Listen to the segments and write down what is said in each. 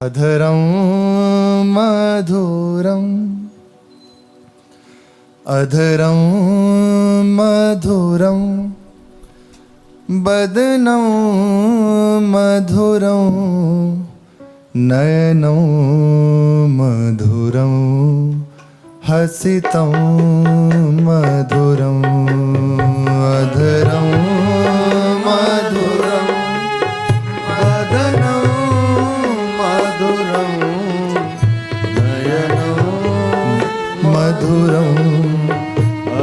अधरं मधुरम् अधरं मधुरं बदनं मधुरं नयनं मधुरं हसितं मधुरं अधरं मधुरं बदनं मधुरं नयनं मधुरं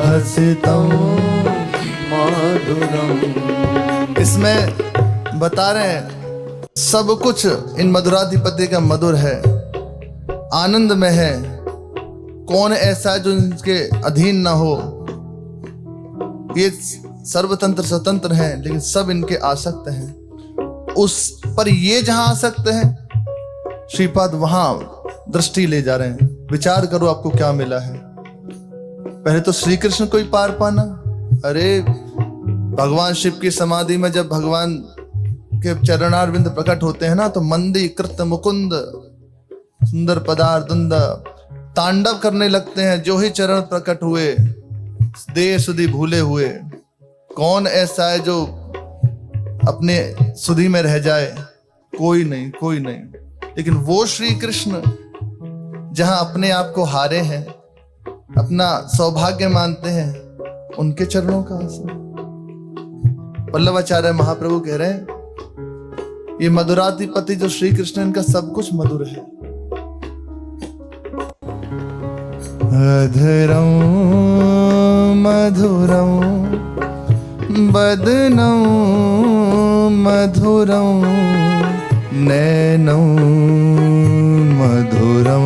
हसितं मधुरं। इसमें बता रहे हैं सब कुछ इन मधुराधिपति का मधुर है, आनंद में है। कौन ऐसा है जो इनके अधीन ना हो। ये सर्वतंत्र स्वतंत्र हैं, लेकिन सब इनके आसक्त हैं। उस पर ये जहां आसक्त हैं, श्रीपाद वहां दृष्टि ले जा रहे हैं। विचार करो आपको क्या मिला है। पहले तो श्री कृष्ण को ही पार पाना। अरे भगवान शिव की समाधि में जब भगवान के चरणारविंद प्रकट होते हैं ना, तो मंदी कृत मुकुंद सुंदर पदार्थ तांडव करने लगते हैं। जो ही चरण प्रकट हुए देह सुधि भूले हुए। कौन ऐसा है जो अपने सुधि में रह जाए? कोई नहीं, कोई नहीं। लेकिन वो श्री कृष्ण जहां अपने आप को हारे हैं, अपना सौभाग्य मानते हैं, उनके चरणों का आसन। वल्लभाचार्य महाप्रभु कह रहे हैं ये मधुराधिपति जो श्री कृष्ण, इनका सब कुछ मधुर है। अधरं मधुरं बदनं मधुरं नयनं मधुरं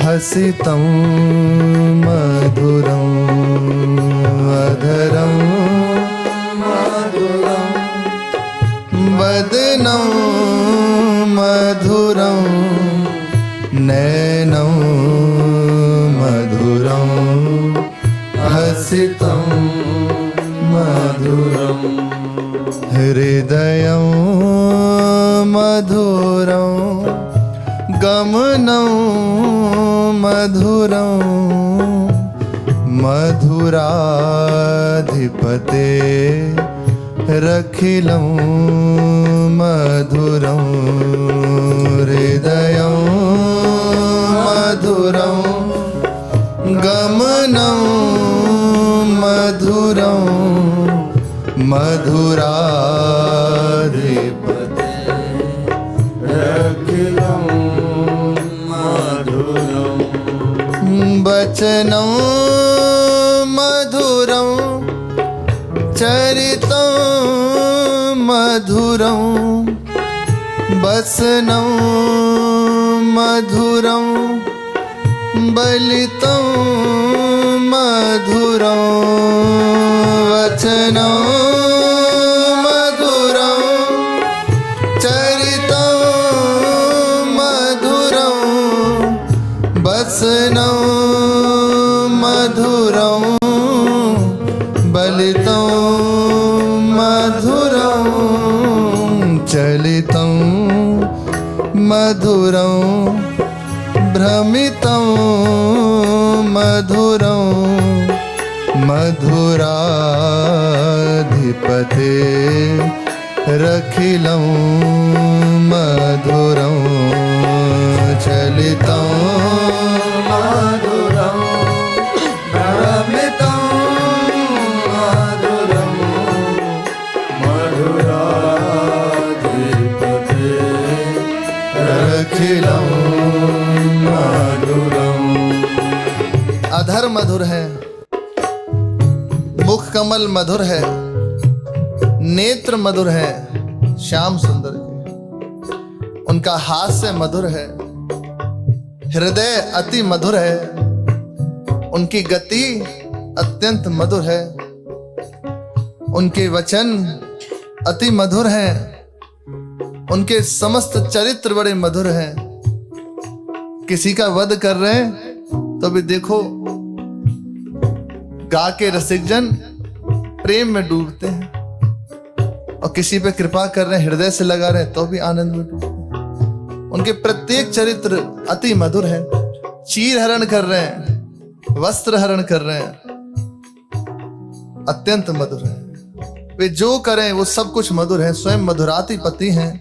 हसितं मधुरं अधरं मधुरं बदनं मधुरं नयनं मधुरं हसितं मधुरं हृदयं मधुरं गमनं मधुरं मधुराधिपते रखिलं मधुरं हृदयं मधुरं गमनं मधुरं मधुराधिपते रखिलं मधुरं वचनं मधुरं चरितं मधुरं वसनं मधुरं बलितं मधुरं वचनं मधुरं चरितं मधुरं वसनं मधुरं बलितं मधुरं चलितं मधुरं भ्रमितं मधुरं मधुराधिपते रखिलं मधुरं चलितं मधुरं भ्रमितं मधुरं मधुराधिपते रखिलं मधुरं। अधर मधुर है, मुख कमल मधुर है, नेत्र मधुर है श्याम सुंदर के, उनका हास्य मधुर है, हृदय अति मधुर है, उनकी गति अत्यंत मधुर है, उनके वचन अति मधुर हैं, उनके समस्त चरित्र बड़े मधुर हैं। किसी का वध कर रहे हैं तो भी देखो गा के रसिकजन प्रेम में डूबते हैं, और किसी पे कृपा कर रहे हैं, हृदय से लगा रहे हैं तो भी आनंद में डूबते हैं। उनके प्रत्येक चरित्र अति मधुर है। चीर हरण कर रहे हैं, वस्त्र हरण कर रहे हैं, अत्यंत मधुर है। वे जो करें वो सब कुछ मधुर है। स्वयं मधुराधिपति हैं,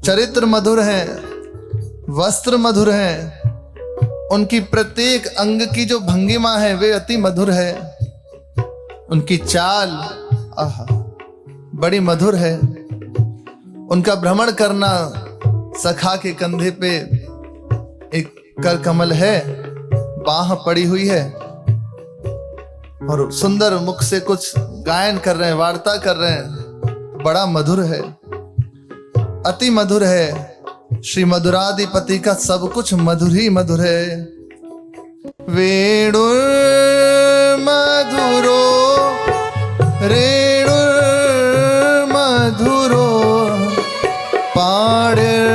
चरित्र मधुर है, वस्त्र मधुर है, उनकी प्रत्येक अंग की जो भंगिमा है वे अति मधुर है। उनकी चाल आहा बड़ी मधुर है। उनका भ्रमण करना, सखा के कंधे पे एक कर कमल है, बाह पड़ी हुई है और सुंदर मुख से कुछ गायन कर रहे हैं, वार्ता कर रहे हैं, बड़ा मधुर है, अति मधुर है। श्री मधुराधिपति का सब कुछ मधुर ही मधुर है। वेणुर मधुरो रेणुर मधुरो पाणिर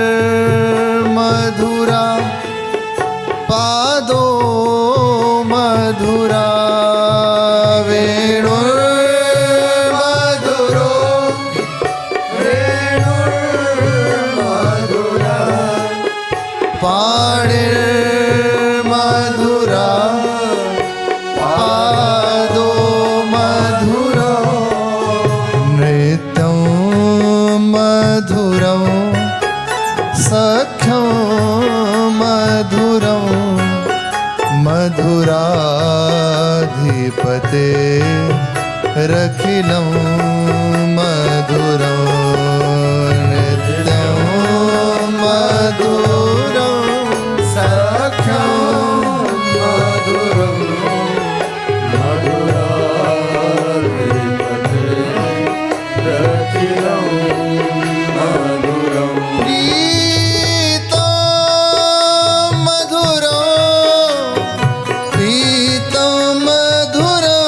मधुरा पादो मधुरा वेणुर मधुरो रेणुर मधुरा पाणिर मधुरा पादो मधुरा नृत्यं मधुरं सख्यं मधुरं मधुराधिपते रखिलं मधुरं नृत्यं मधुरं सख्यं मधुरं मधुराधिपते रखिलं मधुरं गीतं मधुरं गीतं मधुरं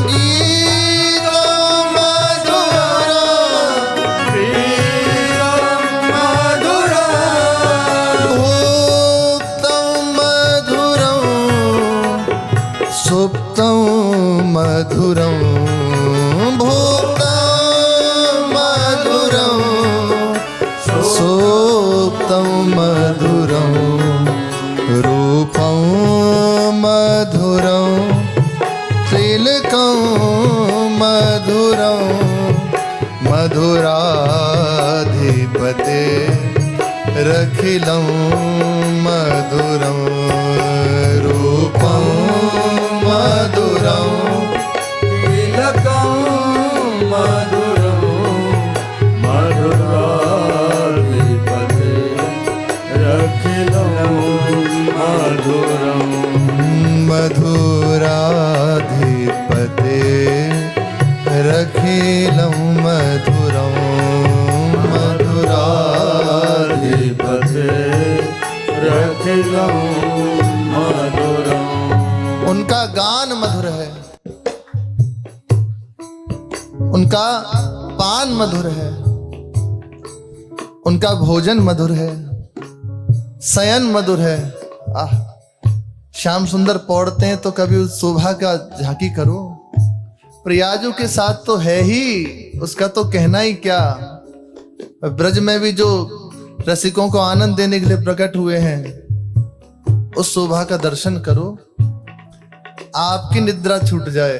गीतं मधुरं गीतं मधुरं भोक्तं मधुरं सुप्तं मधुरं भोक्तं मधुरं सुप्तं मधुरं रूपं मधुरं तिलकं मधुरं मधुराधिपते रखिलं मधुरं रूपं मधुरं तिलकं मधुरं मधुराधिपते रखिलं मधुरं मधुराधिपते रखिलं मधुरं मधुराधिपते रखिलं मधुरं। उनका गान मधुर है, उनका पान मधुर है, उनका भोजन मधुर है, शयन मधुर है। आह श्याम सुंदर पौड़ते हैं तो कभी उस शोभा का झांकी करो। प्रियाजू के साथ तो है ही, उसका तो कहना ही क्या। ब्रज में भी जो रसिकों को आनंद देने के लिए प्रकट हुए हैं, उस शोभा का दर्शन करो, आपकी निद्रा छूट जाए।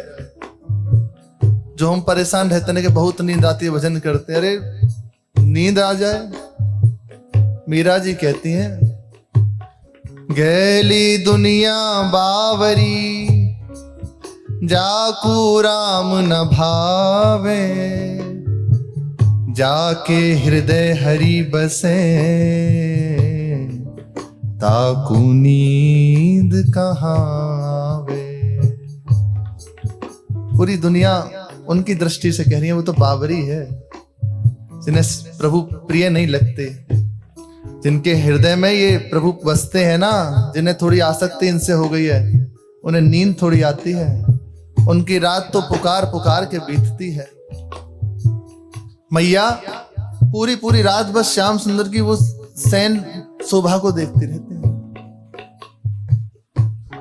जो हम परेशान रहते हैं कि बहुत नींद आती है, भजन करते हैं, अरे नींद आ जाए। मीरा जी कहती हैं, गैली दुनिया बावरी जाकू राम न भावे, जाके हृदय हरि बसे ताकू नींद कहाँ आवे। पूरी दुनिया उनकी दृष्टि से कह रही है वो तो बावरी है, जिन्हें प्रभु प्रिय नहीं लगते, जिनके हृदय में ये प्रभु बसते हैं ना, जिन्हें थोड़ी आसक्ति इनसे हो गई है, उन्हें नींद थोड़ी आती है। उनकी रात तो पुकार पुकार के बीतती है। मैया पूरी पूरी रात बस श्याम सुंदर की वो सैन शोभा को देखती रहती है।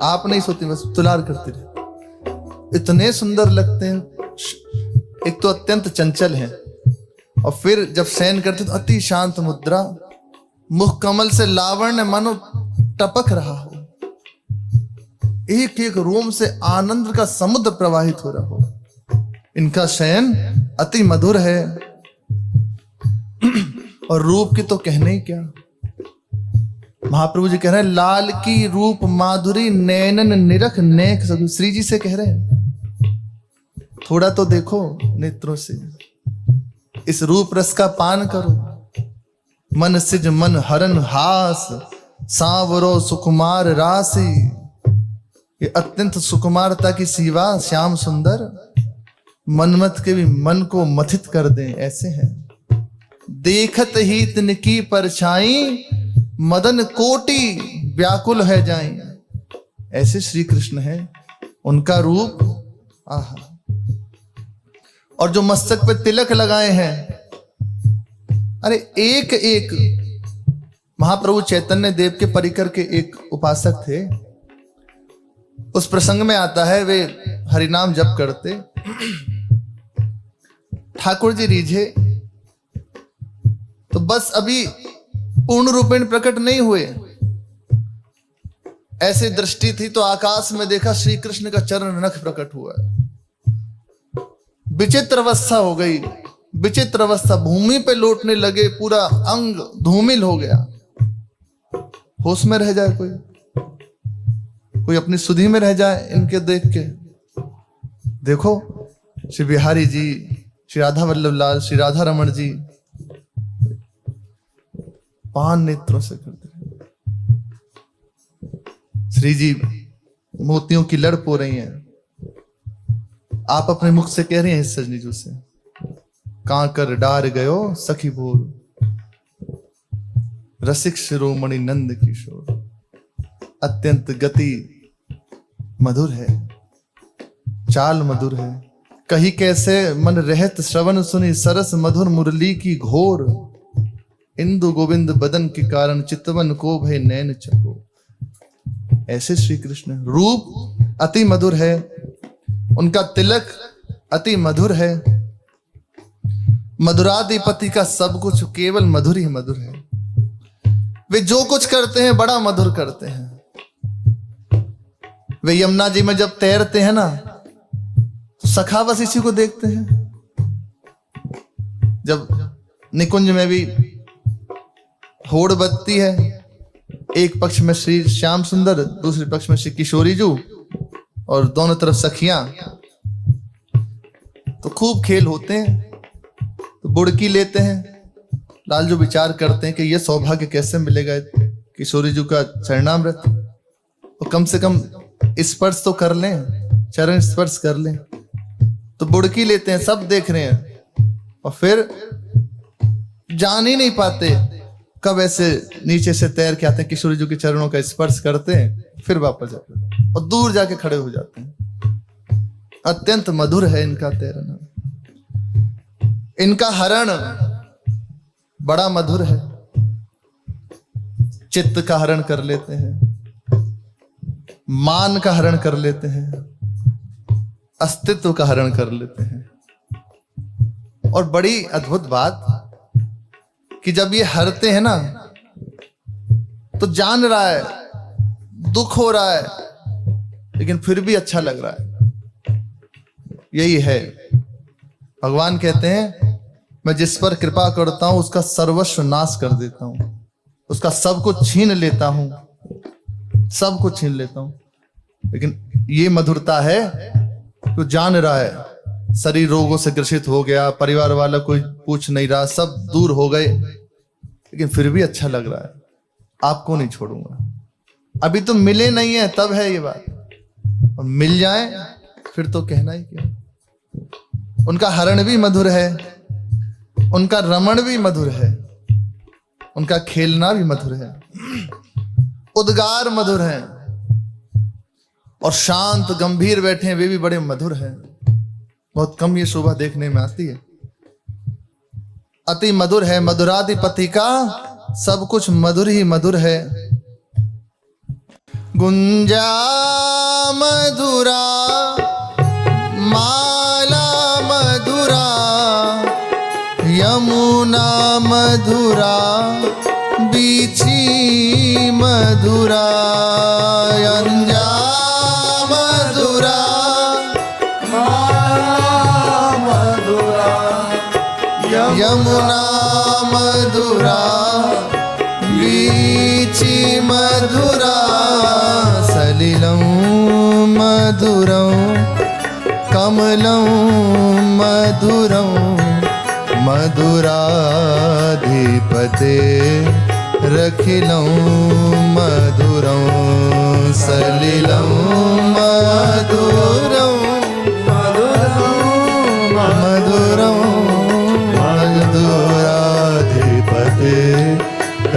आप नहीं सोती, बस तुलार करती रहती। इतने सुंदर लगते हैं। एक तो अत्यंत चंचल हैं, और फिर जब शयन करते तो अति शांत मुद्रा, मुख कमल से लावण्य मानो टपक रहा हो, एक एक रोम से आनंद का समुद्र प्रवाहित हो रहा हो। इनका शयन अति मधुर है। और रूप की तो कहने ही क्या, महाप्रभु जी कह रहे हैं लाल की रूप माधुरी नैनन निरख नेक। श्री जी से कह रहे हैं थोड़ा तो देखो नेत्रों से, इस रूप रस का पान करो। मन सिज मन हरन हास, सांवरो सुकुमार राशि। ये अत्यंत सुकुमारता की सीवा श्याम सुंदर, मनमत के भी मन को मथित कर दें ऐसे हैं। देखत ही तिनकी परछाई, मदन कोटि व्याकुल है जाई। ऐसे श्री कृष्ण है, उनका रूप आहा। और जो मस्तक पे तिलक लगाए हैं, अरे एक एक महाप्रभु चैतन्य देव के परिकर के एक उपासक थे। उस प्रसंग में आता है वे हरिनाम जप करते, ठाकुर जी रीझे तो बस अभी पूर्ण रूपेण प्रकट नहीं हुए, ऐसे दृष्टि थी तो आकाश में देखा श्री कृष्ण का चरण नख प्रकट हुआ। विचित्र अवस्था हो गई, विचित्र अवस्था, भूमि पे लौटने लगे, पूरा अंग धूमिल हो गया। होश में रह जाए कोई अपनी सुधि में रह जाए इनके देख के। देखो श्री बिहारी जी, श्री राधा वल्लभ लाल, श्री राधा रमण जी पान नेत्रों से करते रहे। श्री जी मोतियों की लड़ पो रही हैं, आप अपने मुख से कह रहे हैं सजनी जी से, कांकर डार गयो सखी बोल, रसिक शिरोमणि नंद किशोर। अत्यंत गति मधुर है, चाल मधुर है, कही कैसे मन रहत श्रवण सुनी, सरस मधुर मुरली की घोर। इंदु गोविंद बदन के कारण, चितवन को भय नैन चको। ऐसे श्री कृष्ण रूप अति मधुर है, उनका तिलक अति मधुर है। मधुराधिपति का सब कुछ केवल मधुर ही मधुर है। वे जो कुछ करते हैं बड़ा मधुर करते हैं। वे यमुना जी में जब तैरते हैं ना, तो सखा बस इसी को देखते हैं। जब निकुंज में भी होड़ बजती है, एक पक्ष में श्री श्याम सुंदर, दूसरे पक्ष में श्री किशोरी जू, और दोनों तरफ सखियां, तो खूब खेल होते हैं। तो बुड़की लेते हैं, लाल जो विचार करते हैं कि ये सौभाग्य कैसे मिलेगा किशोरी जू का चरणामृत, तो कम से कम स्पर्श तो कर लें, चरण स्पर्श कर लें। तो बुड़की लेते हैं, सब देख रहे हैं, और फिर जान ही नहीं पाते कब ऐसे नीचे से तैर के आते हैं, किशोरी जी के चरणों का स्पर्श करते हैं, फिर वापस जाते हैं और दूर जाके खड़े हो जाते हैं। अत्यंत मधुर है इनका तैरना, इनका हरण बड़ा मधुर है। चित्त का हरण कर लेते हैं, मान का हरण कर लेते हैं, अस्तित्व का हरण कर लेते हैं। और बड़ी अद्भुत बात कि जब ये हरते हैं ना, तो जान रहा है दुख हो रहा है, लेकिन फिर भी अच्छा लग रहा है। यही है, भगवान कहते हैं मैं जिस पर कृपा करता हूं उसका सर्वस्व नाश कर देता हूं, उसका सब कुछ छीन लेता हूं, सब कुछ छीन लेता हूं। लेकिन ये मधुरता है तो जान रहा है शरीर रोगों से ग्रसित हो गया, परिवार वाला कोई पूछ नहीं रहा, सब दूर हो गए, लेकिन फिर भी अच्छा लग रहा है, आपको नहीं छोड़ूंगा। अभी तो मिले नहीं है तब है ये बात, और मिल जाए फिर तो कहना ही क्या। उनका हरण भी मधुर है, उनका रमण भी मधुर है, उनका खेलना भी मधुर है, उद्गार मधुर है, और शांत गंभीर बैठे हैं वे भी बड़े मधुर हैं। बहुत कम ये शोभा देखने में आती है। अति मधुर है, मधुराधिपति का सब कुछ मधुर ही मधुर है। गुंजा मधुरा माला मधुरा यमुना मधुरा बीची मधुरा अंजा मधुरा मधुरा यमुना मधुरा बीची मधुरा सलिलं मधुरं कमलं मधुरं मधुराधिपते रखिलं मधुरं सलिलं मधुरं मधुरं मधुराधिपते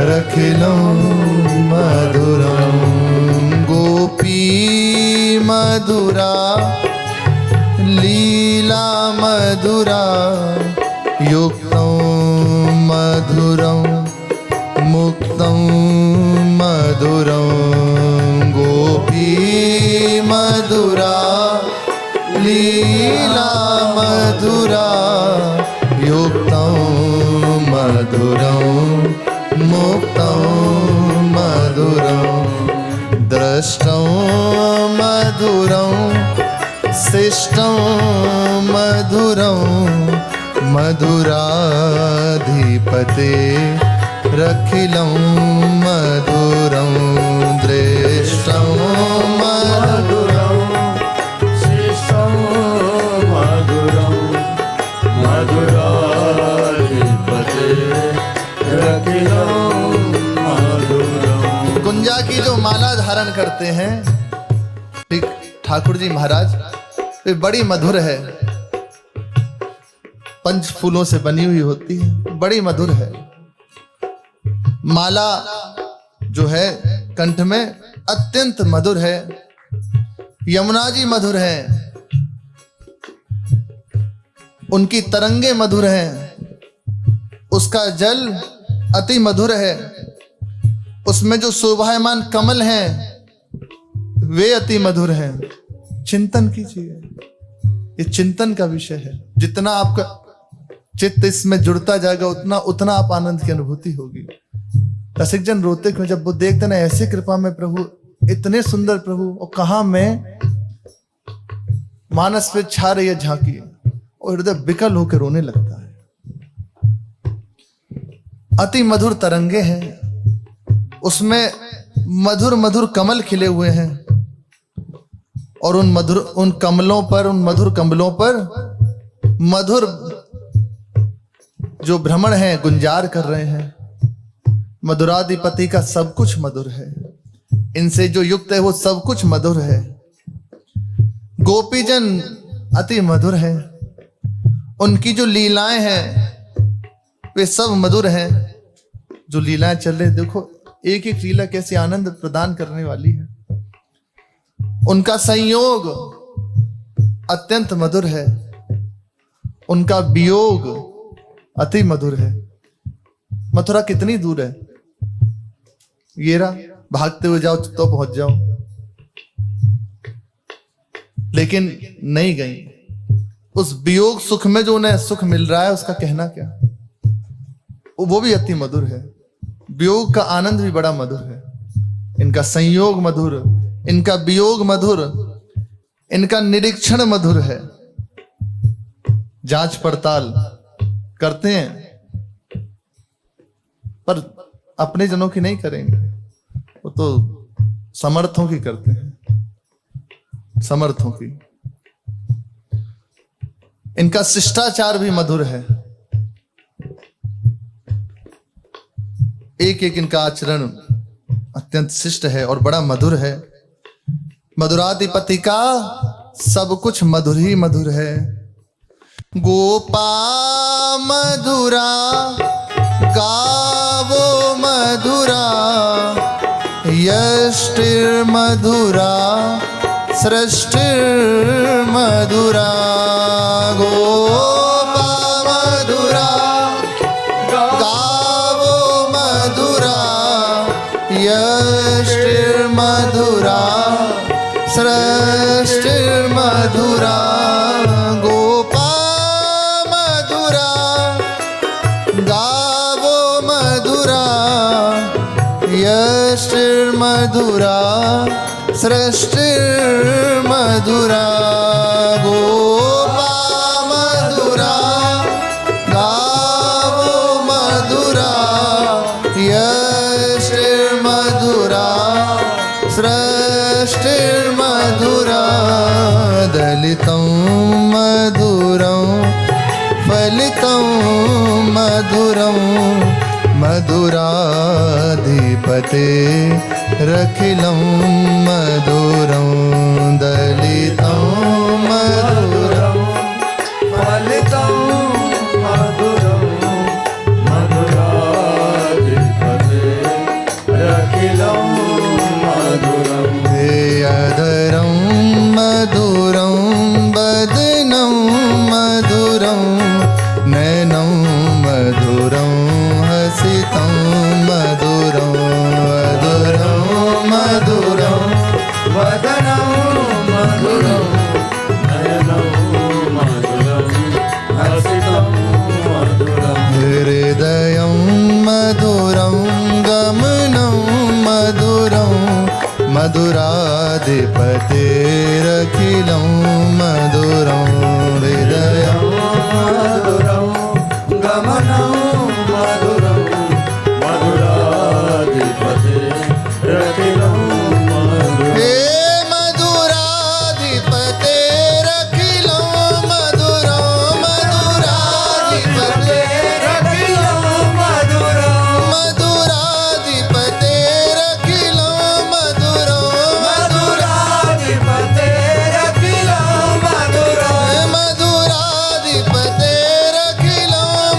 रखिलं मधुरं गोपी मधुरा लीला मधुरा युक्तं मधुरं मुक्तं मधुरं गोपी मधुरा लीला मधुरा युक्तं मधुरं मुक्तं मधुरं दृष्टं मधुरं शिष्टं मधुरं मधुराधिपते रखिलं मधुरं दृष्टं मधुरं शिष्टं मधुरं मधुराधिपते रखिलं मधुरं। कुंजा की जो माला धारण करते हैं ठीक ठाकुर जी महाराज, वे बड़ी मधुर है, पंच फूलों से बनी हुई होती है, बड़ी मधुर है। माला जो है कंठ में अत्यंत मधुर है। यमुना जी मधुर है, उनकी तरंगे मधुर हैं, उसका जल अति मधुर है, उसमें जो शोभायमान कमल हैं वे अति मधुर हैं। चिंतन कीजिए, ये चिंतन का विषय है। जितना आपका चित्त इसमें जुड़ता जाएगा उतना आप आनंद की अनुभूति होगी। रसिक जन रोते क्यों जब वो देखते ना ऐसी कृपा में प्रभु, इतने सुंदर प्रभु, और कहा में मानस पे छा रही है झांकी और हृदय विकल होकर रोने लगता है। अति मधुर तरंगे हैं, उसमें मधुर मधुर कमल खिले हुए हैं और उन मधुर कमलों पर मधुर जो भ्रमण है गुंजार कर रहे हैं। मधुराधिपति का सब कुछ मधुर है, इनसे जो युक्त है वो सब कुछ मधुर है। गोपीजन अति मधुर है, उनकी जो लीलाएं हैं वे सब मधुर हैं। जो लीलाएं चल रही, देखो एक एक लीला कैसे आनंद प्रदान करने वाली है। उनका संयोग अत्यंत मधुर है, उनका वियोग अति मधुर है। मथुरा कितनी दूर है, ये रहा, भागते हुए जाओ तो पहुंच जाओ, लेकिन नहीं गई। उस वियोग सुख में जो उन्हें सुख मिल रहा है उसका कहना क्या, वो भी अति मधुर है। वियोग का आनंद भी बड़ा मधुर है। इनका संयोग मधुर, इनका वियोग मधुर, इनका निरीक्षण मधुर है। जांच पड़ताल करते हैं पर अपने जनों की नहीं करेंगे, वो तो समर्थों की करते हैं, समर्थों की। इनका शिष्टाचार भी मधुर है, एक एक इनका आचरण अत्यंत शिष्ट है और बड़ा मधुर है। मधुराधिपति का सब कुछ मधुर ही मधुर है। गोपा मधुरा गावो मधुरा यष्टिर्मधुरा सृष्टिर्मधुरा गोपा मधुरा गावो मधुरा यष्टिर्मधुरा सृष्टिर्मधुरा गोपा मधुरा गावो यष्टिर्मधुरा सृष्टिर्मधुरा गोपा मधुरा गावो मधुरा यष्टिर्मधुरा सृष्टिर्मधुरा दलितं मधुरं फलितं मधुरं मधुराधिपते रखिलं मधुरं दलितं मधुरं फलितं मधुरं मधुराधिपते रखिलं मधुरं अधरं मधुरं बदनं मधुरं नयनं मधुरं हसितं मधुरं मधुरं मधुरं वदनं मधुरं नयनं मधुरं हसितं मधुरं हृदयं मधुरं गमनं मधुरं मधुराधिपतेरखिलं मधुरं हृदयं मधुरं गमनं मधुरं मधुराधिपते रखिलं मधुरं हे मधुराधिपतेरखिलं मधुरं मधुराधिपते रखिलं मधुरं मधुराधिपतेरखिलं मधुरं मधुराधिपते रखिलं मधुरं मधुराधिपतेरखिलं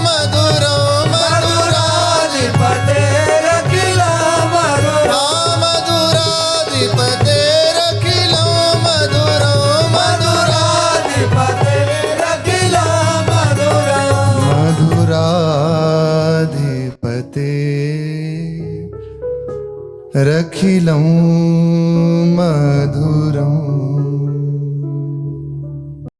मधुरं मधुराधिपते रखिलं मधुरं मधुराधिपतेरखिलं मधुरं मधुराधिपते रखिलं मधुरं मधुराधिपते रखिलं मधुरम्